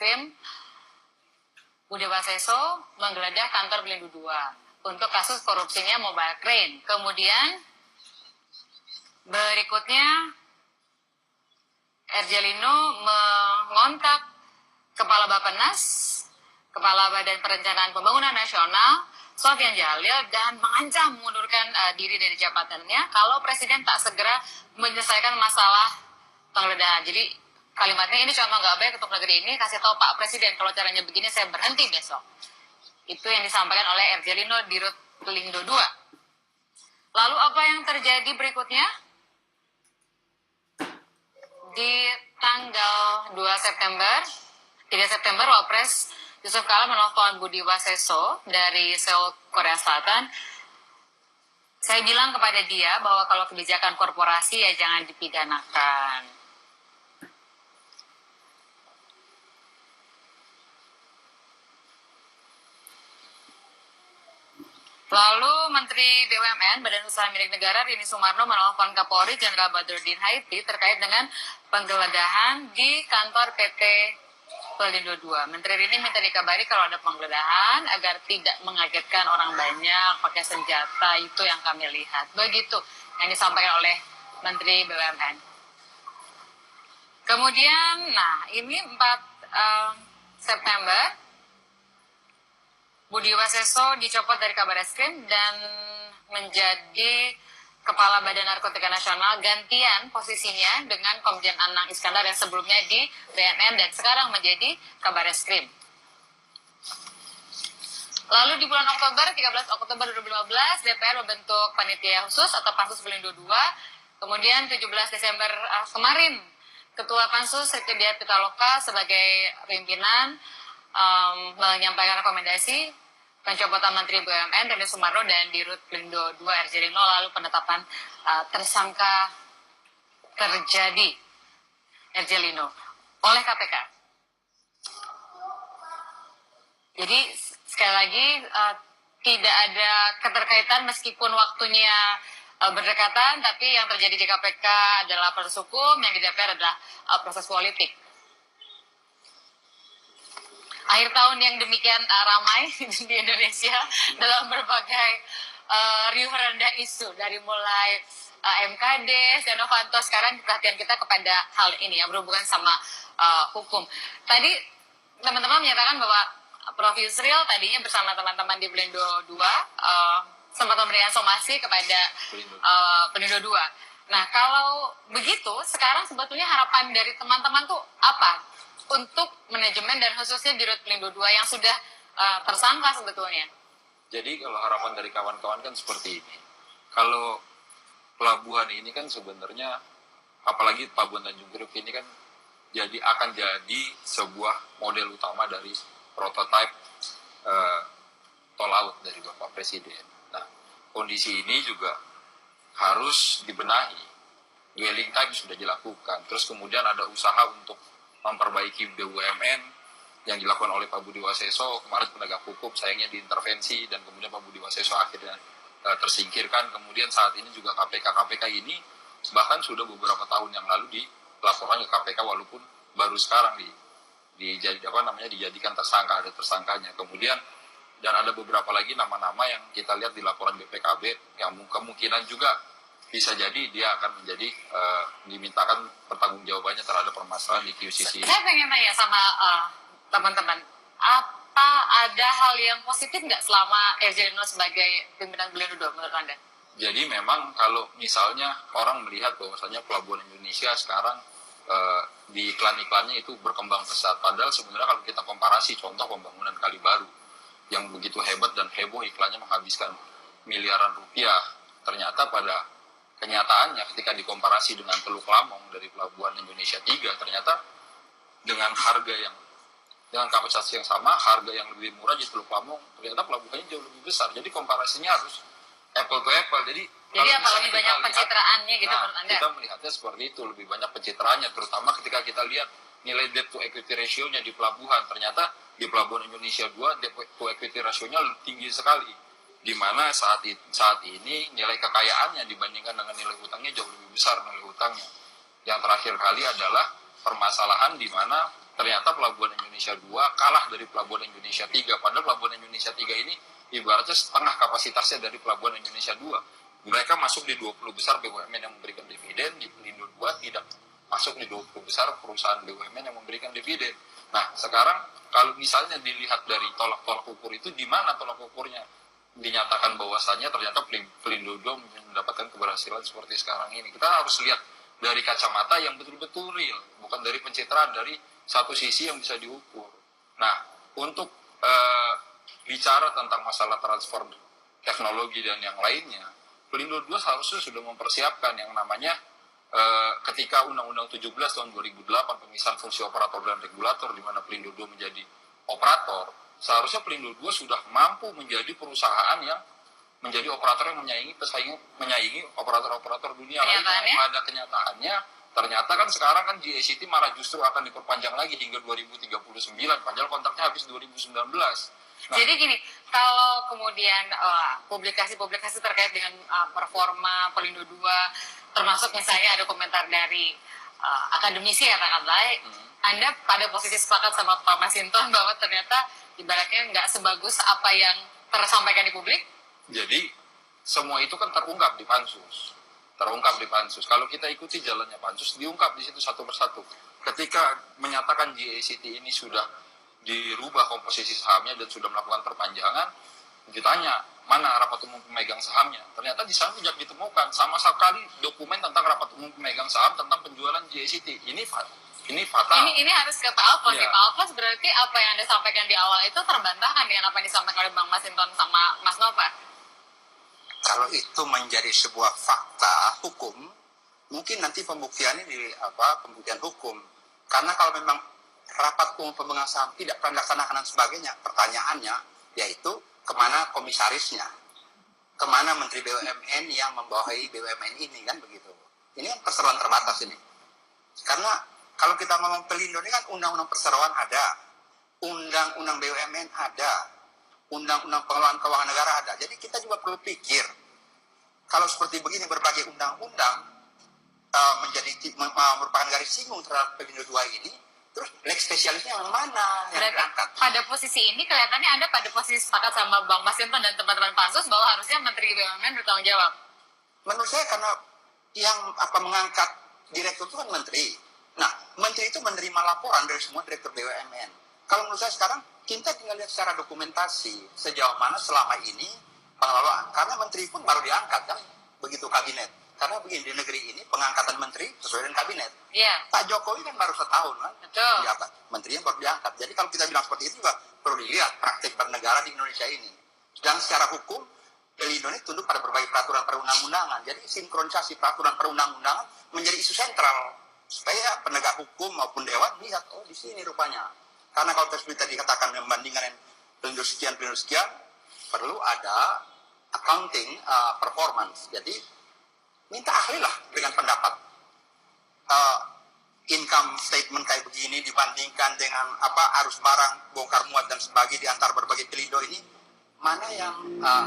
Kabareskrim Budi Waseso menggeledah kantor Belindo 2 untuk kasus korupsinya Mobile Crane. Kemudian berikutnya Erjelino mengontak Kepala Bappenas, Kepala Badan Perencanaan Pembangunan Nasional, Sofyan Jalil, dan mengancam mengundurkan diri dari jabatannya kalau Presiden tak segera menyelesaikan masalah penggeledahan. Jadi kalimatnya, ini contoh nggak baik untuk negeri ini, kasih tahu Pak Presiden kalau caranya begini saya berhenti besok. Itu yang disampaikan oleh Erjelino di Rut Pelindo 2. Lalu apa yang terjadi berikutnya? Di tanggal 3 September, Wapres Yusuf Kala menelpon Budi Waseso dari Seoul, Korea Selatan. Saya bilang kepada dia bahwa kalau kebijakan korporasi ya jangan dipidanakan. Lalu Menteri BUMN, Badan Usaha Milik Negara, Rini Sumarno menelpon Kapolri Jenderal Badrodin Haiti terkait dengan penggeledahan di kantor PT Pelindo 2. Menteri Rini minta dikabari kalau ada penggeledahan agar tidak mengagetkan orang banyak pakai senjata, itu yang kami lihat. Begitu yang disampaikan oleh Menteri BUMN. Kemudian, ini 4 September, Budi Waseso dicopot dari Kabareskrim dan menjadi Kepala Badan Narkotika Nasional, gantian posisinya dengan Komjen Anang Iskandar yang sebelumnya di BNN dan sekarang menjadi Kabareskrim. Lalu di bulan Oktober, 13 Oktober 2015, DPR membentuk panitia khusus atau Pansus Pelindo 2. Kemudian 17 Desember kemarin, Ketua Pansus Riki Diah Pitaloka sebagai pimpinan menyampaikan rekomendasi pencopotan Menteri BUMN Rini Sumarno dan Dirut Pelindo 2 Erjelino, lalu penetapan tersangka terjadi Erjelino oleh KPK. Jadi sekali lagi tidak ada keterkaitan meskipun waktunya berdekatan, tapi yang terjadi di KPK adalah proses hukum, yang di DPR adalah proses politik. Akhir tahun yang demikian ramai di Indonesia dalam berbagai riuh rendah isu, dari mulai MKD, Setia Novanto, sekarang perhatian kita kepada hal ini yang berhubungan sama hukum. Tadi teman-teman menyatakan bahwa Prof. Yusril tadinya bersama teman-teman di Pelindo 2 sempat memberikan somasi kepada Pelindo 2. Nah, kalau begitu, sekarang sebetulnya harapan dari teman-teman tuh apa untuk manajemen dan khususnya di Rut Pelindo 2 yang sudah tersangka sebetulnya? Jadi kalau harapan dari kawan-kawan kan seperti ini. Kalau pelabuhan ini kan sebenarnya, apalagi Pelabuhan Tanjung Priok ini kan akan jadi sebuah model utama dari prototipe tol laut dari Bapak Presiden. Nah, kondisi ini juga harus dibenahi. Dwelling time sudah dilakukan. Terus kemudian ada usaha untuk memperbaiki BUMN yang dilakukan oleh Pak Budi Waseso. Kemarin penegak hukum sayangnya diintervensi dan kemudian Pak Budi Waseso akhirnya tersingkirkan. Kemudian saat ini juga KPK ini bahkan sudah beberapa tahun yang lalu dilaporkan ke KPK walaupun baru sekarang dijadikan tersangka, ada tersangkanya. Kemudian dan ada beberapa lagi nama-nama yang kita lihat di laporan BPKB yang kemungkinan juga bisa jadi dia akan menjadi dimintakan pertanggungjawabannya terhadap permasalahan di QCC. Saya pengen tanya sama teman-teman, apa ada hal yang positif nggak selama Erjelino sebagai pimpinan Pelindo 2 menurut Anda? Jadi memang kalau misalnya orang melihat bahwasanya Pelabuhan Indonesia sekarang di iklan-iklannya itu berkembang pesat, padahal sebenarnya kalau kita komparasi contoh pembangunan Kali Baru yang begitu hebat dan heboh, iklannya menghabiskan miliaran rupiah, ternyata pada kenyataannya ketika dikomparasi dengan Teluk Lamong dari Pelabuhan Indonesia 3, ternyata dengan kapasitas yang sama, harga yang lebih murah di Teluk Lamong, ternyata pelabuhannya jauh lebih besar. Jadi komparasinya harus apple to apple. Jadi apa lebih banyak pencitraannya gitu menurut Anda? Kita melihatnya seperti itu, lebih banyak pencitraannya, terutama ketika kita lihat nilai debt to equity ratio-nya di pelabuhan. Ternyata di Pelabuhan Indonesia 2 debt to equity ratio-nya tinggi sekali, di mana saat ini nilai kekayaannya dibandingkan dengan nilai hutangnya jauh lebih besar nilai hutangnya. Yang terakhir kali adalah permasalahan di mana ternyata Pelabuhan Indonesia 2 kalah dari Pelabuhan Indonesia 3. Padahal Pelabuhan Indonesia 3 ini ibaratnya setengah kapasitasnya dari Pelabuhan Indonesia 2. Mereka masuk di 20 besar BUMN yang memberikan dividen, di Pelindo 2 tidak masuk di 20 besar perusahaan BUMN yang memberikan dividen. Nah, sekarang kalau misalnya dilihat dari tolak ukur itu, di mana tolak ukurnya? Dinyatakan bahwasannya ternyata Pelindo 2 mendapatkan keberhasilan seperti sekarang ini. Kita harus lihat dari kacamata yang betul-betul real, bukan dari pencitraan, dari satu sisi yang bisa diukur. Nah, untuk bicara tentang masalah transfer teknologi dan yang lainnya, Pelindo 2 seharusnya sudah mempersiapkan yang namanya ketika Undang-Undang 17 tahun 2008 pemisahan fungsi operator dan regulator, di mana Pelindo 2 menjadi operator, seharusnya Pelindo 2 sudah mampu menjadi perusahaan yang menjadi operator yang menyaingi operator-operator dunia lain. Pada kenyataannya, ternyata kan sekarang kan GACT malah justru akan diperpanjang lagi hingga 2039, padahal kontraknya habis 2019. Nah, jadi gini, kalau kemudian publikasi-publikasi terkait dengan performa Pelindo 2, termasuk misalnya ada komentar dari akademisi katakanlah, Anda pada posisi sepakat sama Pak Masinton bahwa ternyata ibaratnya nggak sebagus apa yang tersampaikan di publik? Jadi semua itu kan terungkap di pansus. Kalau kita ikuti jalannya pansus, diungkap di situ satu persatu. Ketika menyatakan GACT ini sudah dirubah komposisi sahamnya dan sudah melakukan perpanjangan, ditanya mana rapat umum pemegang sahamnya. Ternyata di sana tidak ditemukan sama sekali dokumen tentang rapat umum pemegang saham tentang penjualan GACT. Ini fatal. Ini harus ke Pak Alfons. Ya. Pak Alfons, berarti apa yang Anda sampaikan di awal itu terbantahkan dengan apa yang disampaikan oleh Bang Masinton sama Mas Nova? Kalau itu menjadi sebuah fakta hukum, mungkin nanti pembuktiannya di pembuktian hukum. Karena kalau memang rapat umum pemegang saham tidak pernah dilaksanakan dan sebagainya, pertanyaannya yaitu kemana komisarisnya, kemana Menteri BUMN yang membawahi BUMN ini, kan begitu. Ini kan perseroan terbatas ini. Karena kalau kita ngomong Pelindo ini kan undang-undang perseroan ada, undang-undang BUMN ada, undang-undang pengelolaan keuangan negara ada. Jadi kita juga perlu pikir, kalau seperti begini berbagai undang-undang merupakan garis singgung terhadap Pelindo 2 ini, terus leg spesialisnya yang mana yang diangkat? Pada posisi ini kelihatannya Anda pada posisi sepakat sama Bang Masinton dan teman-teman pansus bahwa harusnya Menteri BUMN bertanggung jawab. Menurut saya karena yang mengangkat direktur itu kan menteri. Nah, menteri itu menerima laporan dari semua direktur BUMN. Kalau menurut saya sekarang kita tinggal lihat secara dokumentasi sejauh mana selama ini pengelolaan. Karena menteri pun baru diangkat kan, begitu kabinet. Karena begini, di negeri ini pengangkatan menteri sesuai dengan kabinet. Iya. Pak Jokowi kan baru setahun kan, betul, diangkat. Menterinya baru diangkat. Jadi kalau kita bilang seperti itu juga perlu dilihat praktik bernegara di Indonesia ini. Dan secara hukum, Pelindo ini tunduk pada berbagai peraturan perundang-undangan. Jadi sinkronisasi peraturan perundang-undangan menjadi isu sentral supaya penegak hukum maupun dewan lihat, oh di sini rupanya. Karena kalau tadi dikatakan membandingkan Pelindo sekian, perlu ada accounting performance. Jadi minta ahli lah dengan pendapat. Income statement kayak begini dibandingkan dengan arus barang, bongkar muat dan sebagainya di antara berbagai Pelindo ini, mana yang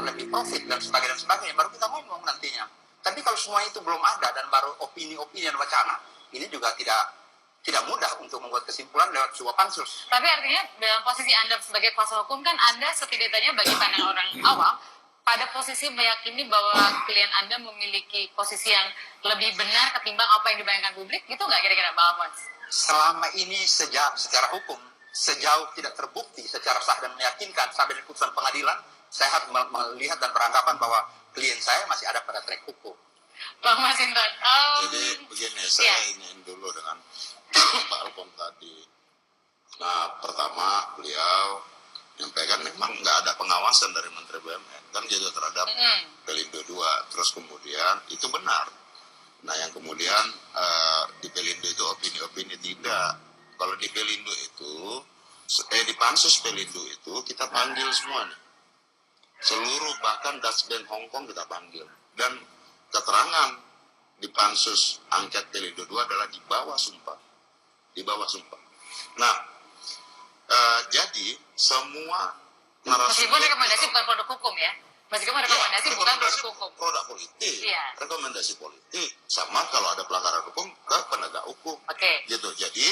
lebih profit dan sebagainya, baru kita ngomong nantinya. Tapi kalau semua itu belum ada dan baru opini-opini dan wacana, ini juga tidak mudah untuk membuat kesimpulan lewat sebuah pansus. Tapi artinya dalam posisi Anda sebagai kuasa hukum kan Anda setidaknya bagi pandangan orang awam pada posisi meyakini bahwa klien Anda memiliki posisi yang lebih benar ketimbang apa yang dibayangkan publik, gitu nggak kira-kira Pak Alfons? Selama ini secara hukum, sejauh tidak terbukti secara sah dan meyakinkan sampai di putusan pengadilan, saya harus melihat dan beranggapan bahwa klien saya masih ada pada track hukum. Bang Masinton. Jadi begini, saya ingin dulu dengan Pak Alfons tadi. Nah, pertama beliau menyampaikan memang nggak ada pengawasan dari Menteri BUMN kan gitu terhadap Pelindo 2. Terus kemudian itu benar. Nah, yang kemudian di Pelindo itu opini-opini tidak. Kalau di Pelindo itu, di pansus Pelindo itu kita panggil semua nih. Seluruh bahkan Dasben Hongkong kita panggil. Dan keterangan di pansus angket Pelindo 2 adalah di bawah sumpah. Di bawah sumpah. Nah, jadi semua narasi meskipun rekomendasi bukan produk hukum ya, meskipun rekomendasi bukan produk hukum, produk politik, rekomendasi politik, sama kalau ada pelanggaran hukum ke penegak hukum, Oke. gitu. Jadi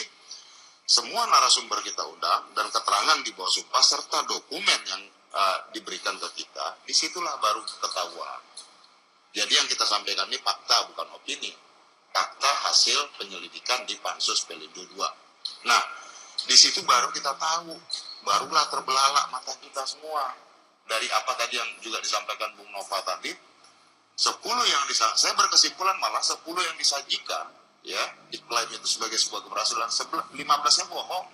semua narasumber kita undang dan keterangan di bawah sumpah serta dokumen yang diberikan ke kita, disitulah baru ketahuan. Jadi yang kita sampaikan ini fakta, bukan opini. Fakta hasil penyelidikan di Pansus Pelindo 2. Nah, di situ baru kita tahu, barulah terbelalak mata kita semua. Dari apa tadi yang juga disampaikan Bung Nova tadi, 10 yang saya berkesimpulan malah 10 yang disajikan, ya, diklaim itu sebagai sebuah keberhasilan, 15-nya bohong.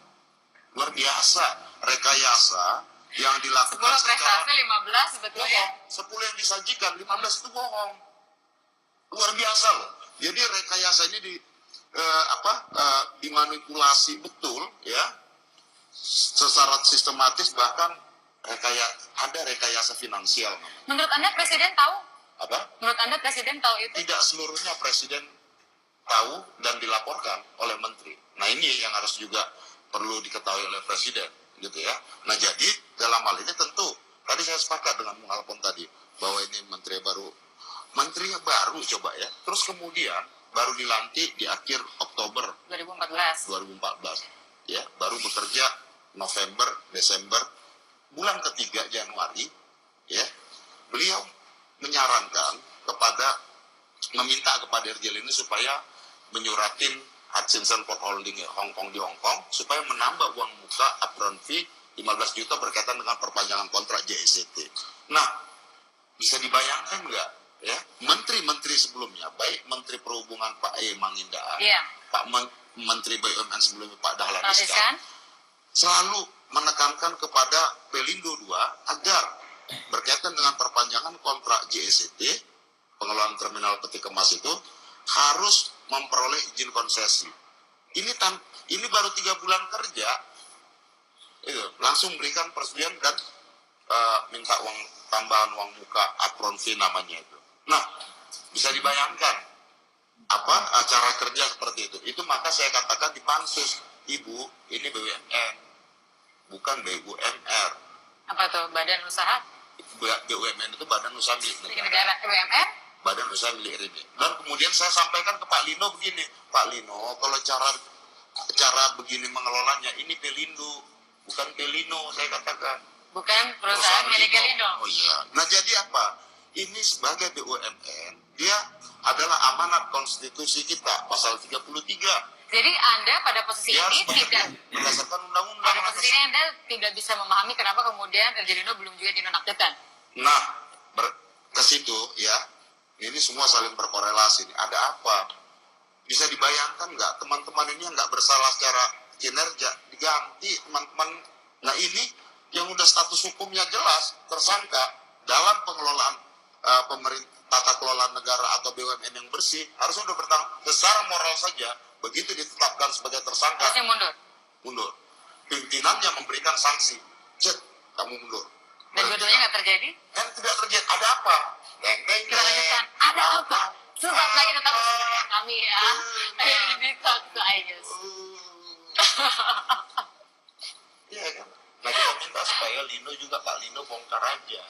Luar biasa, rekayasa yang 10 dilakukan prestasi, 15 sebetulnya. 10 yang disajikan, 15 itu bohong. Luar biasa loh. Jadi rekayasa ini dimanipulasi betul, ya, secara sistematis, bahkan ada rekayasa finansial. Menurut Anda Presiden tahu? Apa? Menurut Anda Presiden tahu itu? Tidak seluruhnya Presiden tahu dan dilaporkan oleh Menteri. Nah ini yang harus juga perlu diketahui oleh Presiden, gitu ya. Nah jadi dalam hal ini tentu tadi saya sepakat dengan Bung Alpon tadi bahwa ini menterinya baru coba ya. Terus kemudian baru dilantik di akhir Oktober 2014, ya, baru bekerja November, Desember, bulan ketiga Januari, ya, beliau meminta kepada Erjel ini supaya menyuratin Hutchinson Port Holding Hong Kong di Hong Kong supaya menambah uang muka upfront fee 15 juta berkaitan dengan perpanjangan kontrak JST. Nah, bisa dibayangkan nggak, ya, menteri-menteri sebelumnya, baik Menteri Perhubungan Pak Mangindaan, Pak Menteri BUMN sebelumnya Pak Dahlan Iskan, selalu menekankan kepada Pelindo 2 agar berkaitan dengan perpanjangan kontrak JST, pengelolaan terminal peti kemas itu harus memperoleh izin konsesi. Ini baru 3 bulan kerja, langsung berikan persetujuan dan minta tambahan uang muka upfront fee namanya itu. Nah, bisa dibayangkan apa cara kerja seperti itu. Itu maka saya katakan di Pansus, Ibu, ini BUMN, bukan BUMR. Apa tuh? Badan usaha? BUMN itu badan usaha milik negara. BUMR? Badan usaha milik negara. Dan kemudian saya sampaikan ke Pak Lino begini, Pak Lino, kalau cara begini mengelolanya ini Pelindo, bukan Pelino, saya katakan. Bukan perusahaan milik Pelindo. Oh iya. Nah jadi apa? Ini sebagai BUMN, dia adalah amanat konstitusi kita, pasal 33. Jadi Anda pada posisi Dia ini tidak berdasarkan undang-undang. pada posisi ini Anda tidak bisa memahami kenapa kemudian Erjelindo belum juga dinonaktifkan. Nah, ke situ ya, ini semua saling berkorelasi. Ada apa? Bisa dibayangkan nggak teman-teman ini yang nggak bersalah secara kinerja diganti teman-teman. Nah ini yang udah status hukumnya jelas tersangka dalam pengelolaan tata kelola negara atau BUMN yang bersih harusnya udah bertanggung secara moral saja. Begitu ditetapkan sebagai tersangka, harusnya mundur. Pimpinannya memberikan sanksi, kamu mundur. Dan dua-duanya nggak terjadi? Kan tidak terjadi. Ada apa? Kita lanjutkan. Ada apa? Sesaat lagi tetap bersama kami ya. Di Talk to Aegis. Iya kan? Nah kita minta supaya Lino juga, Pak Lino bongkar aja.